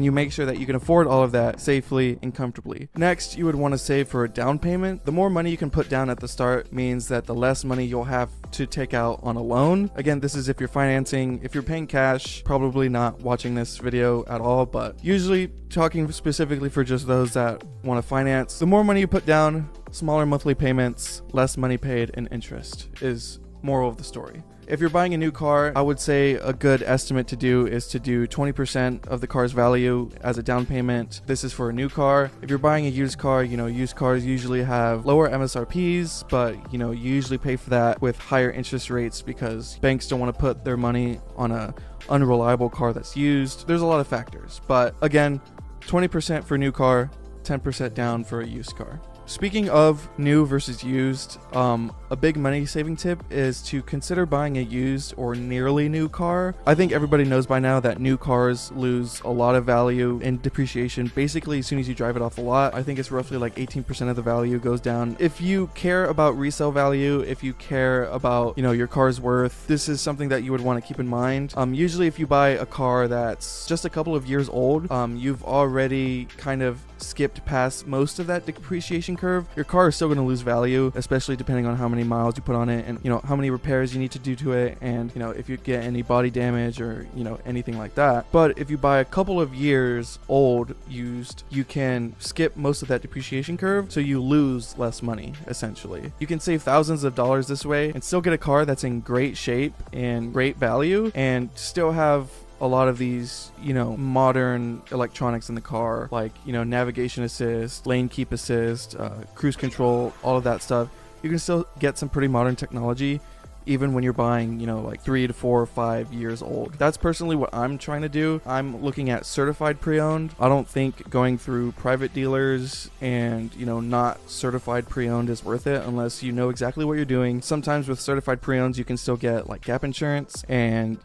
you make sure that you can afford all of that safely and comfortably. Next, you would want to save for a down payment. The more money you can put down at the start means that the less money you'll have to take out on a loan. Again, this is if you're financing. If you're paying cash, probably not watching this video at all, but usually talking specifically for just those that want to finance, the more money you put down, smaller monthly payments, less money paid in interest is moral of the story. If you're buying a new car, I would say a good estimate to do is to do 20% of the car's value as a down payment. This is for a new car. If you're buying a used car, used cars usually have lower MSRPs, but you usually pay for that with higher interest rates because banks don't want to put their money on a unreliable car that's used. There's a lot of factors, but again, 20% for a new car, 10% down for a used car. Speaking of new versus used, a big money saving tip is to consider buying a used or nearly new car. I think everybody knows by now that new cars lose a lot of value in depreciation basically as soon as you drive it off the lot. I think it's roughly like 18% of the value goes down. If you care about resale value, if you care about your car's worth, this is something that you would want to keep in mind. Usually if you buy a car that's just a couple of years old, you've already kind of skipped past most of that depreciation curve. Your car is still going to lose value, especially depending on how many miles you put on it and how many repairs you need to do to it, and if you get any body damage or anything like that. But if you buy a couple of years old used, you can skip most of that depreciation curve, so you lose less money essentially. You can save thousands of dollars this way and still get a car that's in great shape and great value and still have a lot of these, modern electronics in the car, like, navigation assist, lane keep assist, cruise control, all of that stuff. You can still get some pretty modern technology even when you're buying, like 3 to 4 or 5 years old. That's personally what I'm trying to do. I'm looking at certified pre-owned. I don't think going through private dealers and, not certified pre-owned is worth it unless you know exactly what you're doing. Sometimes with certified pre-owns, you can still get like gap insurance and,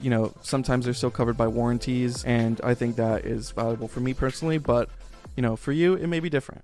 sometimes they're still covered by warranties. And I think that is valuable for me personally, but, for you, it may be different.